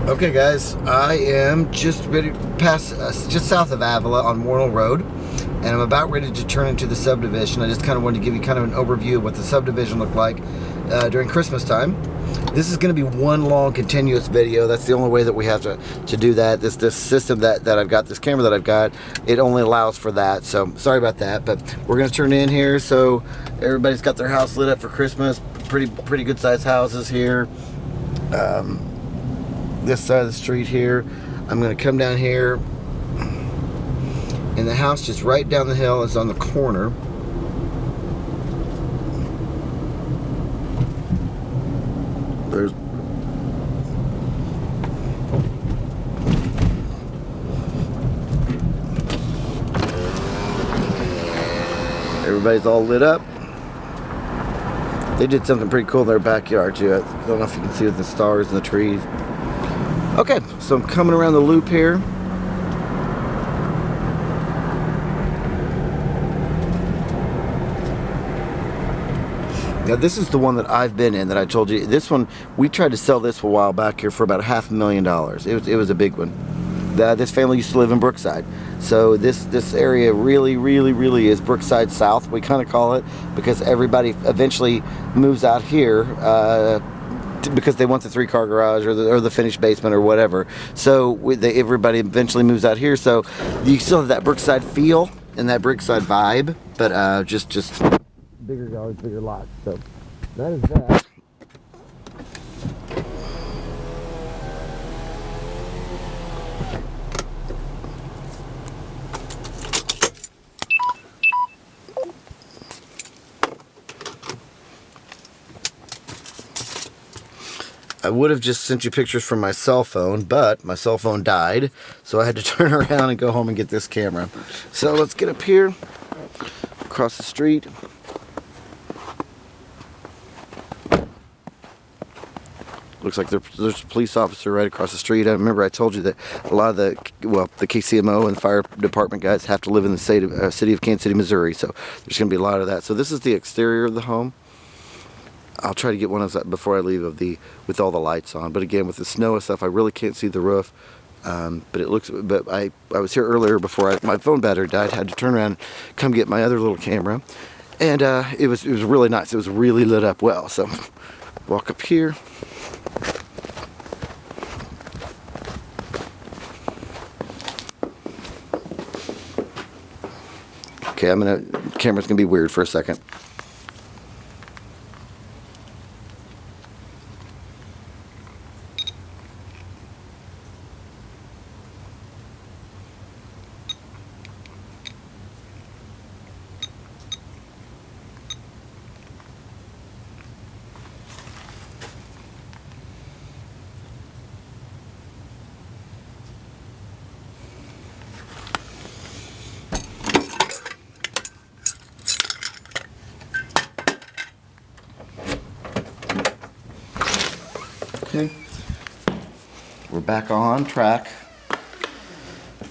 Okay, guys, I am just just south of Avila on Warnell Road, and I'm about ready to turn into the subdivision. I just kind of wanted to give you kind of an overview of what the subdivision looked like during Christmas time. This is going to be one long continuous video. That's the only way that we have to do that. This system that I've got, this camera that I've got, it only allows for that. So sorry about that, but we're going to turn in here. So everybody's got their house lit up for Christmas. Pretty good sized houses here. This side of the street here. I'm going to come down here, and the house just right down the hill is on the corner. There's everybody's all lit up. They did something pretty cool in their backyard too. I don't know if you can see the stars and the trees. Okay, so I'm coming around the loop here. Now this is the one that I've been in that I told you. This one, we tried to sell this a while back here for about $500,000. It was a big one. This family used to live in Brookside. So this area really is Brookside South, we kind of call it, because everybody eventually moves out here because they want the 3-car garage or the finished basement or whatever. So everybody eventually moves out here. So you still have that Brookside feel and that Brookside vibe, but just bigger yards, bigger lots. So that is that. I would have just sent you pictures from my cell phone, but my cell phone died, so I had to turn around and go home and get this camera. So let's get up here, across the street. Looks like there's a police officer right across the street. I remember I told you that a lot of the KCMO and the fire department guys have to live in the city of Kansas City, Missouri, so there's going to be a lot of that. So this is the exterior of the home. I'll try to get one of those before I leave with all the lights on. But again, with the snow and stuff, I really can't see the roof. But it looks. But I was here earlier before my phone battery died. Had to turn around, come get my other little camera, and it was really nice. It was really lit up well. So walk up here. Okay, camera's gonna be weird for a second. Okay, we're back on track,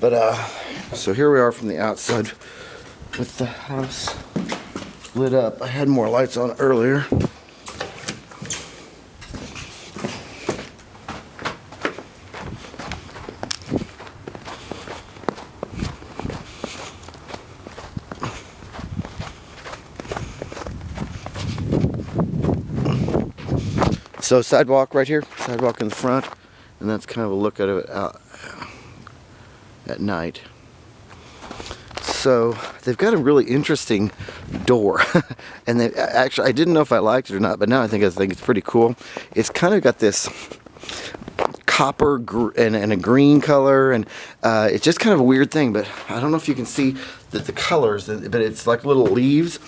but so here we are from the outside with the house lit up. I had more lights on earlier. So sidewalk right here, sidewalk in the front, and that's kind of a look at it out at night. So they've got a really interesting door, and they actually, I didn't know if I liked it or not, but now I think it's pretty cool. It's kind of got this copper and a green color, and it's just kind of a weird thing. But I don't know if you can see that the colors, but it's like little leaves,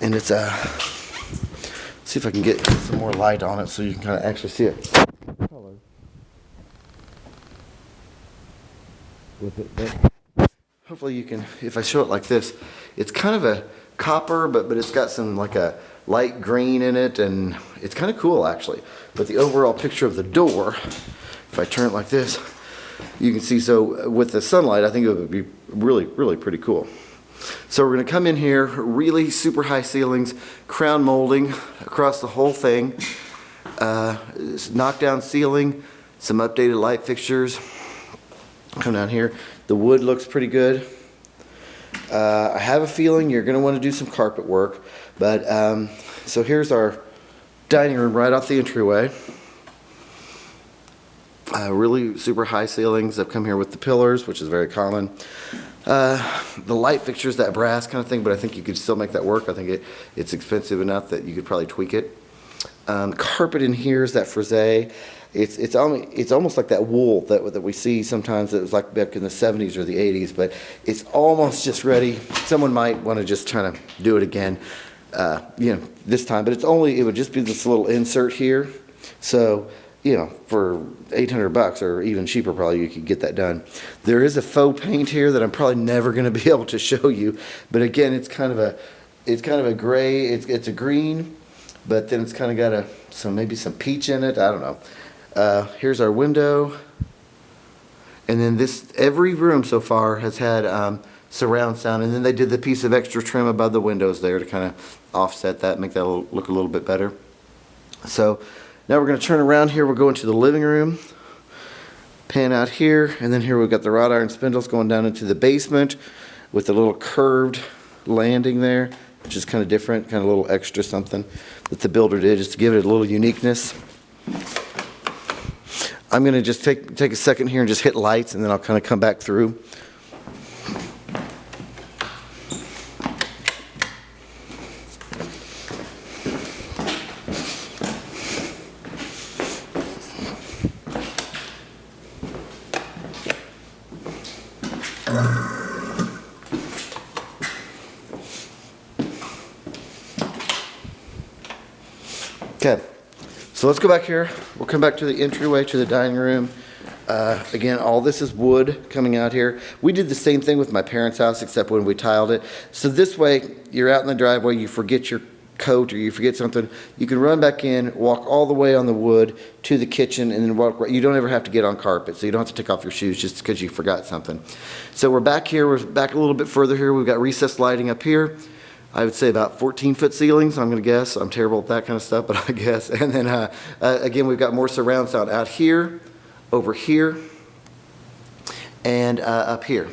and it's a. See if I can get some more light on it so you can kind of actually see it. Color with it, but hopefully you can. If I show it like this, it's kind of a copper, but it's got some like a light green in it, and it's kind of cool actually. But the overall picture of the door, if I turn it like this, you can see. So with the sunlight, I think it would be really pretty cool. So we're going to come in here, really super high ceilings, crown molding across the whole thing, knockdown ceiling, Some updated light fixtures. Come down here. The wood looks pretty good. I have a feeling you're going to want to do some carpet work, but so here's our dining room right off the entryway. Really super high ceilings. I've come here with the pillars, which is very common. The light fixtures, that brass kind of thing, but I think you could still make that work. I think it's expensive enough that you could probably tweak it. Carpet in here is that frisee. It's almost like that wool that we see sometimes that was like back in the 70s or the 80s, but it's almost just ready. Someone might want to just try to do it again, this time, but it would just be this little insert here. So, for $800 or even cheaper, probably you could get that done. There is a faux paint here that I'm probably never going to be able to show you, but again, it's kind of a gray. It's a green, but then it's kind of got maybe some peach in it. I don't know. Here's our window, and then every room so far has had surround sound, and then they did the piece of extra trim above the windows there to kind of offset that, make that look a little bit better. So now we're going to turn around here. We'll go into the living room, pan out here, and then here we've got the wrought iron spindles going down into the basement with a little curved landing there, which is kind of different, kind of a little extra something that the builder did just to give it a little uniqueness. I'm going to just take a second here and just hit lights, and then I'll kind of come back through. Okay, so let's go back here. We'll come back to the entryway to the dining room. Again, all this is wood coming out here. We did the same thing with my parents' house, except when we tiled it. So this way, you're out in the driveway, you forget your coat or you forget something, you can run back in, walk all the way on the wood to the kitchen, and then walk. You don't ever have to get on carpet, so you don't have to take off your shoes just because you forgot something. So we're back here. We're back a little bit further here. We've got recessed lighting up here. I would say about 14-foot ceilings, I'm going to guess. I'm terrible at that kind of stuff, but I guess. And then, again, we've got more surround sound out here, over here, and up here.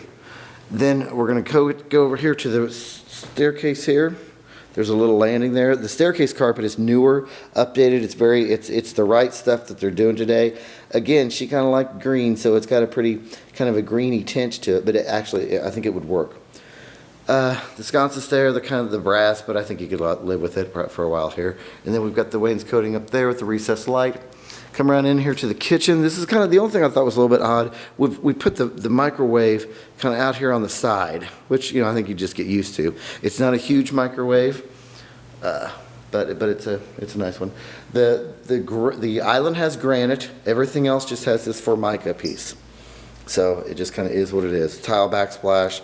Then we're going to go over here to the staircase here. There's a little landing there. The staircase carpet is newer, updated. It's the right stuff that they're doing today. Again, she kind of liked green, so it's got a pretty kind of a greeny tint to it, but I think it would work. The sconces there, they're kind of the brass, but I think you could live with it for a while here. And then we've got the wainscoting up there with the recessed light. Come around in here to the kitchen. This is kind of the only thing I thought was a little bit odd. We put the microwave kind of out here on the side, which I think you just get used to. It's not a huge microwave, but it's a nice one. The island has granite. Everything else just has this Formica piece. So it just kind of is what it is. Tile backsplash.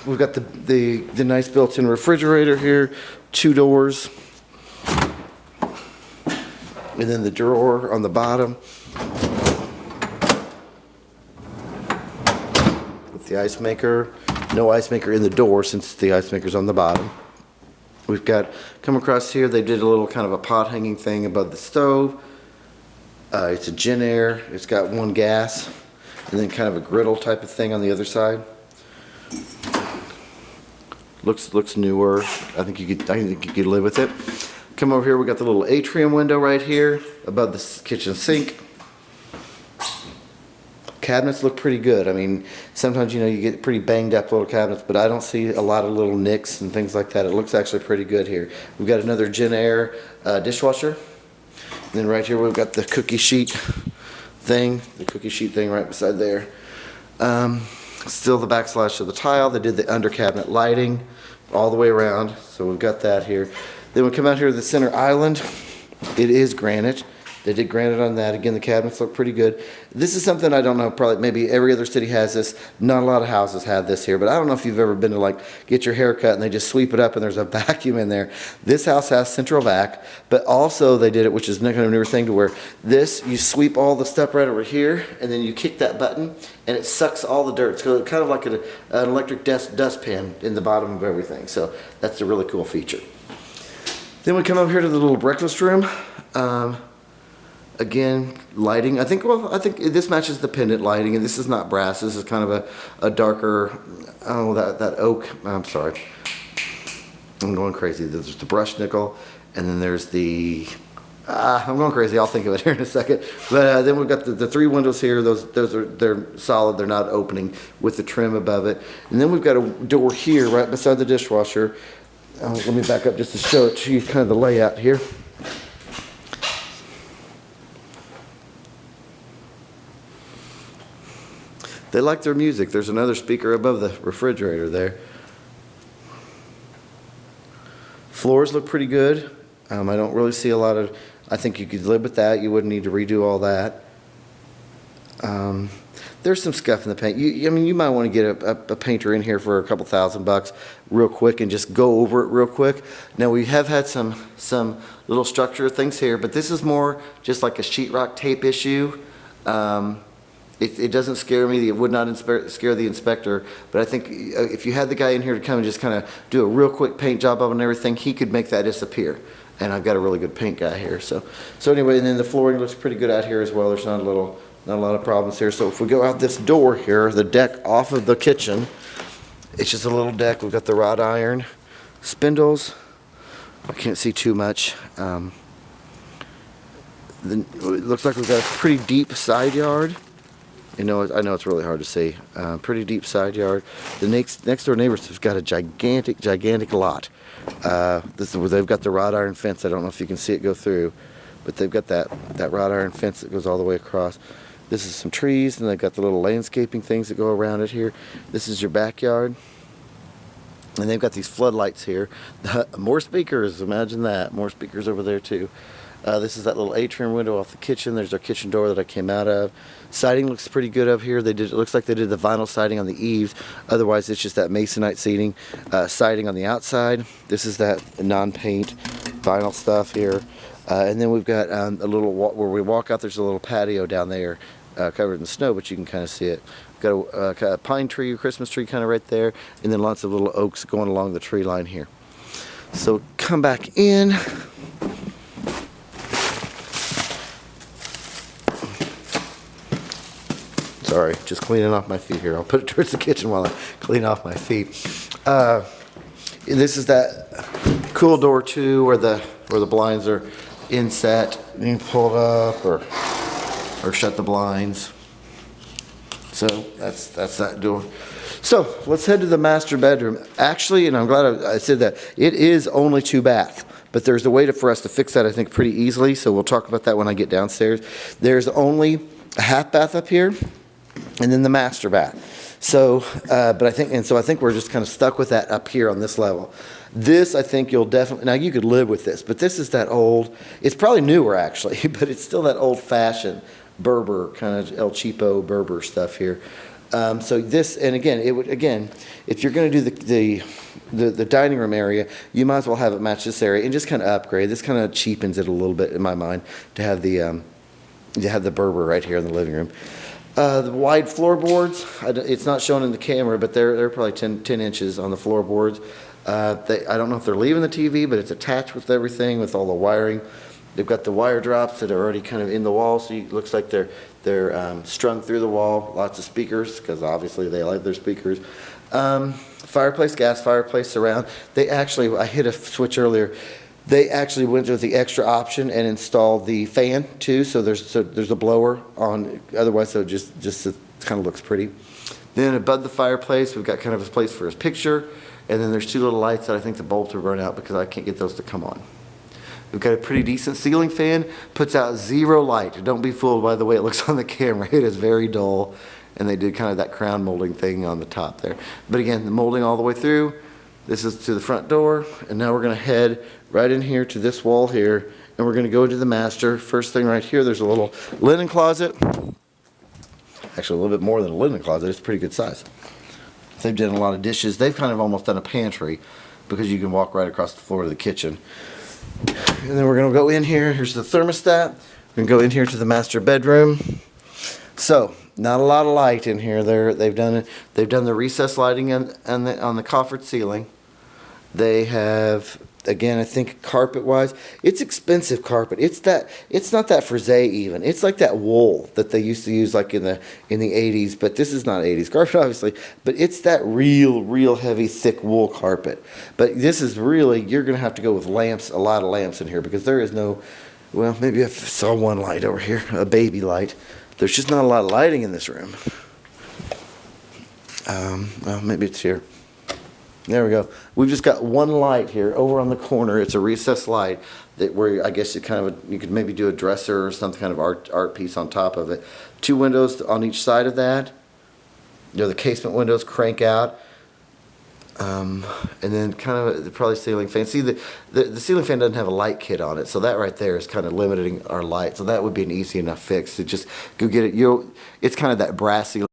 We've got the nice built-in refrigerator here, 2 doors, and then the drawer on the bottom with the ice maker. No ice maker in the door since the ice maker's on the bottom. We've got, come across here, they did a little kind of a pot hanging thing above the stove. It's a Genair. It's got 1 gas, and then kind of a griddle type of thing on the other side. Looks newer. I think you could live with it. Come over here, we got the little atrium window right here above the kitchen sink. Cabinets look pretty good. I mean, sometimes you get pretty banged up little cabinets, but I don't see a lot of little nicks and things like that. It looks actually pretty good here. We've got another Genair dishwasher. And then right here we've got the cookie sheet thing, right beside there. Still the backslash of the tile. They did the under cabinet lighting all the way around, so we've got that here. Then we come out here to the center island. It is granite. They did granite on that. Again, the cabinets look pretty good. This is something I don't know, probably maybe every other city has this. Not a lot of houses have this here, but I don't know if you've ever been to get your hair cut and they just sweep it up and there's a vacuum in there. This house has central vac, but also they did it, which is kind of a newer thing, to where you sweep all the stuff right over here and then you kick that button and it sucks all the dirt. So it's kind of like an electric dustpan in the bottom of everything. So that's a really cool feature. Then we come over here to the little breakfast room. Again, lighting. I think this matches the pendant lighting, and this is not brass. This is kind of a darker. Oh, that oak. I'm sorry. I'm going crazy. There's the brushed nickel, and then there's the. I'm going crazy. I'll think of it here in a second. But then we've got the three windows here. They're solid. They're not opening with the trim above it. And then we've got a door here right beside the dishwasher. Let me back up just to show it to you, kind of the layout here. They like their music. There's another speaker above the refrigerator there. Floors look pretty good. I don't really see a lot of, I think you could live with that. You wouldn't need to redo all that. There's some scuff in the paint. You might want to get a painter in here for a couple $1,000 real quick and just go over it real quick. Now we have had some little structure things here, but this is more just like a sheetrock tape issue. It doesn't scare me. It would not scare the inspector. But I think if you had the guy in here to come and just kind of do a real quick paint job on everything, he could make that disappear. And I've got a really good paint guy here. So anyway, and then the flooring looks pretty good out here as well. There's not a lot of problems here. So if we go out this door here, the deck off of the kitchen, it's just a little deck. We've got the wrought iron spindles. I can't see too much. Then it looks like we've got a pretty deep side yard. I know it's really hard to see. Pretty deep side yard. The next door neighbors have got a gigantic lot. This is where they've got the wrought iron fence. I don't know if you can see it go through, but they've got that wrought iron fence that goes all the way across. This is some trees, and they've got the little landscaping things that go around it here. This is your backyard. And they've got these floodlights here. More speakers, imagine that. More speakers over there too. This is that little atrium window off the kitchen. There's our kitchen door that I came out of. Siding looks pretty good up here. It looks like they did the vinyl siding on the eaves. Otherwise, it's just that masonite siding on the outside. This is that non-paint vinyl stuff here. And then we've got a little, where we walk out, there's a little patio down there covered in snow, but you can kind of see it. Got a pine tree, a Christmas tree kind of right there, and then lots of little oaks going along the tree line here. So come back in. Sorry, just cleaning off my feet here. I'll put it towards the kitchen while I clean off my feet. This is that cool door too, where the blinds are inset. You can pull it up or shut the blinds. So that's that door. So let's head to the master bedroom. Actually, and I'm glad I said that, it is only 2 baths. But there's a way for us to fix that, I think, pretty easily. So we'll talk about that when I get downstairs. There's only a half bath up here, and then the master bath. So, but I think we're just kind of stuck with that up here on this level. This, I think you'll definitely, now you could live with this, but this is that old, it's probably newer actually, but it's still that old fashioned Berber, kind of El Cheapo Berber stuff here. So this, and again, if you're going to do the dining room area, you might as well have it match this area and just kind of upgrade. This kind of cheapens it a little bit in my mind to have the Berber right here in the living room. The wide floorboards, it's not shown in the camera, but they're probably 10 inches on the floorboards. I don't know if they're leaving the TV, but it's attached with everything, with all the wiring. They've got the wire drops that are already kind of in the wall, so it looks like they're strung through the wall. Lots of speakers, because obviously they like their speakers. Fireplace, gas fireplace surround. I hit a switch earlier. They actually went with the extra option and installed the fan too, so there's a blower on. Otherwise, so it just kind of looks pretty. Then above the fireplace, we've got kind of a place for his picture, and then there's 2 little lights that I think the bulbs will burn out because I can't get those to come on. We've got a pretty decent ceiling fan, puts out 0 light. Don't be fooled by the way it looks on the camera. It is very dull, and they did kind of that crown molding thing on the top there. But again, the molding all the way through. This is to the front door, and now we're going to head right in here to this wall here, and we're going to go into the master. First thing right here, there's a little linen closet. Actually, a little bit more than a linen closet. It's a pretty good size. They've done a lot of dishes. They've kind of almost done a pantry because you can walk right across the floor to the kitchen. And then we're going to go in here. Here's the thermostat. We're going to go in here to the master bedroom. So, not a lot of light in here. They've done the recessed lighting on the coffered ceiling. They have again, I think carpet-wise, it's expensive carpet. It's not that frisee even. It's like that wool that they used to use like in the 80s, but this is not 80s carpet obviously, but it's that real heavy thick wool carpet. But this is really, you're going to have to go with lamps, a lot of lamps in here, because there is no, well, maybe I saw one light over here, a baby light. There's just not a lot of lighting in this room. Well, maybe it's here. There we go. We've just got one light here over on the corner. It's a recessed light that where I guess you could maybe do a dresser or some kind of art piece on top of it. 2 windows on each side of that. You know, the casement windows crank out. And then kind of probably ceiling fan. See, the ceiling fan doesn't have a light kit on it, so that right there is kind of limiting our light. So that would be an easy enough fix to just go get it. It's kind of that brassy